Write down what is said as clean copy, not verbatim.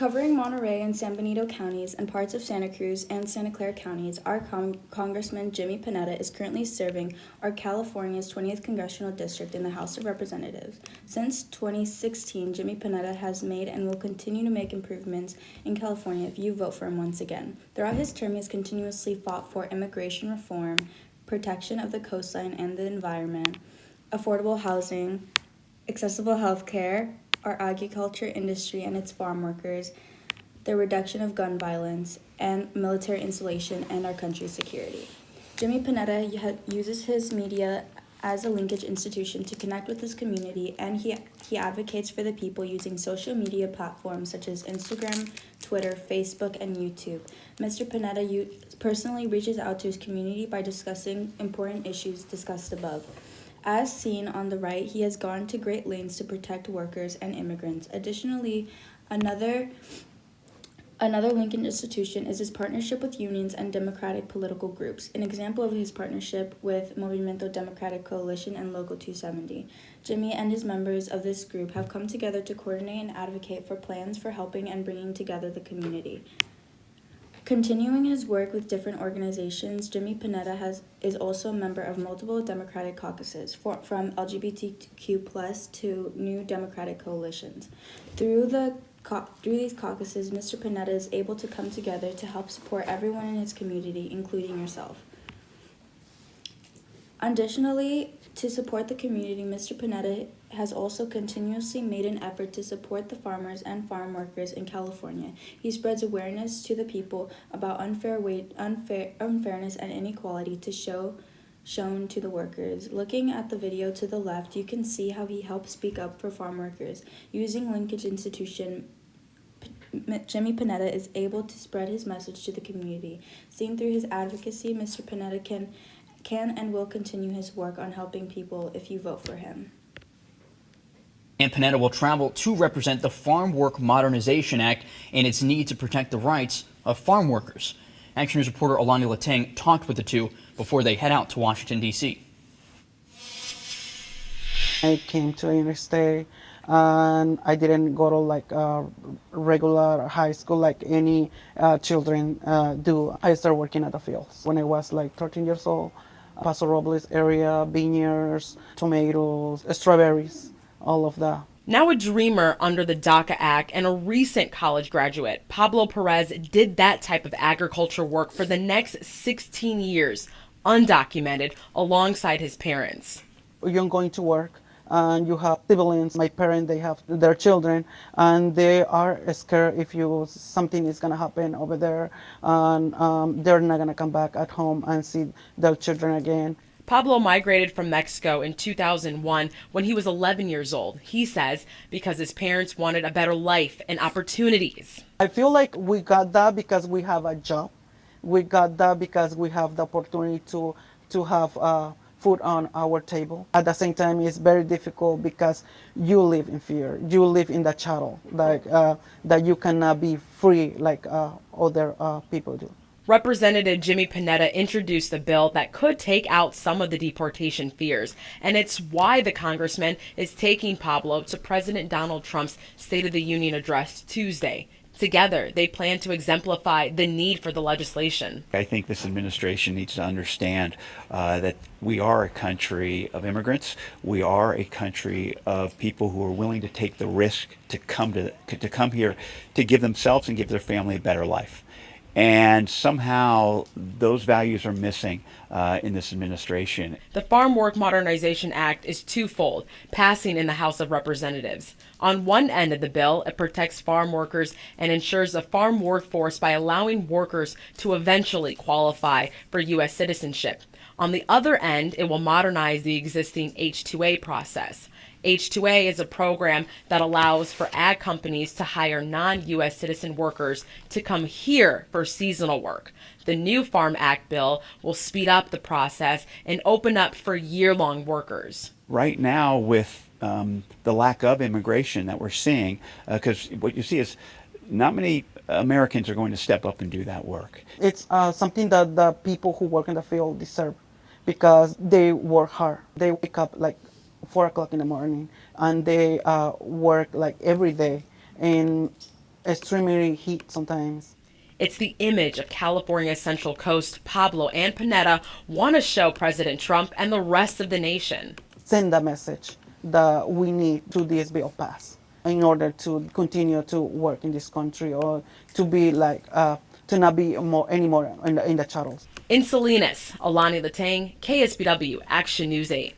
Covering Monterey and San Benito counties and parts of Santa Cruz and Santa Clara counties, our Congressman Jimmy Panetta is currently serving our California's 20th Congressional District in the House of Representatives. Since 2016, Jimmy Panetta has made and will continue to make improvements in California if you vote for him once again. Throughout his term, he has continuously fought for immigration reform, protection of the coastline and the environment, affordable housing, accessible health care, our agriculture industry and its farm workers, the reduction of gun violence, and military installation and our country's security. Jimmy Panetta uses his media as a linkage institution to connect with his community, and he advocates for the people using social media platforms such as Instagram, Twitter, Facebook, and YouTube. Mr. Panetta personally reaches out to his community by discussing important issues discussed above. As seen on the right, he has gone to great lengths to protect workers and immigrants. Additionally, another Lincoln institution is his partnership with unions and democratic political groups. An example of his partnership with Movimiento Democratic Coalition and Local 270. Jimmy and his members of this group have come together to coordinate and advocate for plans for helping and bringing together the community. Continuing his work with different organizations, Jimmy Panetta is also a member of multiple Democratic caucuses, from LGBTQ+ to new Democratic coalitions. Through these caucuses, Mr. Panetta is able to come together to help support everyone in his community, including yourself. Additionally, to support the community, Mr. Panetta has also continuously made an effort to support the farmers and farm workers in California. He spreads awareness to the people about unfairness and inequality shown to the workers. Looking at the video to the left, you can see how he helps speak up for farm workers. Using Linkage Institution, Jimmy Panetta is able to spread his message to the community. Seen through his advocacy, Mr. Panetta can and will continue his work on helping people if you vote for him. And Panetta will travel to represent the Farm Work Modernization Act and its need to protect the rights of farm workers. Action News reporter Alani Latang talked with the two before they head out to Washington, D.C. I came to interstate and I didn't go to like regular high school like any children do. I started working at the fields when I was like 13 years old. Paso Robles area, vineyards, tomatoes, strawberries, all of that. Now a dreamer under the DACA Act and a recent college graduate, Pablo Perez did that type of agriculture work for the next 16 years, undocumented, alongside his parents. You're going to work and you have siblings. My parents, they have their children and they are scared if something is going to happen over there and they're not going to come back at home and see their children again. Pablo migrated from Mexico in 2001 when he was 11 years old. He says because his parents wanted a better life and opportunities. I feel like we got that because we have a job. We got that because we have the opportunity to have food on our table. At the same time, it's very difficult because you live in fear. You live in the chattel, like that you cannot be free like other people do. Representative Jimmy Panetta introduced a bill that could take out some of the deportation fears, and it's why the congressman is taking Pablo to President Donald Trump's State of the Union address Tuesday. Together, they plan to exemplify the need for the legislation. I think this administration needs to understand that we are a country of immigrants. We are a country of people who are willing to take the risk to come here to give themselves and give their family a better life. And somehow those values are missing in this administration. The Farm Work Modernization Act is twofold, passing in the House of Representatives. On one end of the bill, it protects farm workers and ensures a farm workforce by allowing workers to eventually qualify for U.S. citizenship. On the other end, it will modernize the existing H-2A process. H-2A is a program that allows for ag companies to hire non-U.S. citizen workers to come here for seasonal work. The new Farm Act bill will speed up the process and open up for year-long workers. Right now, with the lack of immigration that we're seeing, because what you see is not many Americans are going to step up and do that work. It's something that the people who work in the field deserve because they work hard. They wake up like 4 o'clock in the morning and they work like every day, and extremely heat sometimes. It's the image of California's Central Coast. Pablo and Panetta want to show President Trump and the rest of the nation. Send the message that we need to this bill pass in order to continue to work in this country, or to be like to not be more anymore in the shadows. In Salinas, Alani Latang, KSBW Action News 8.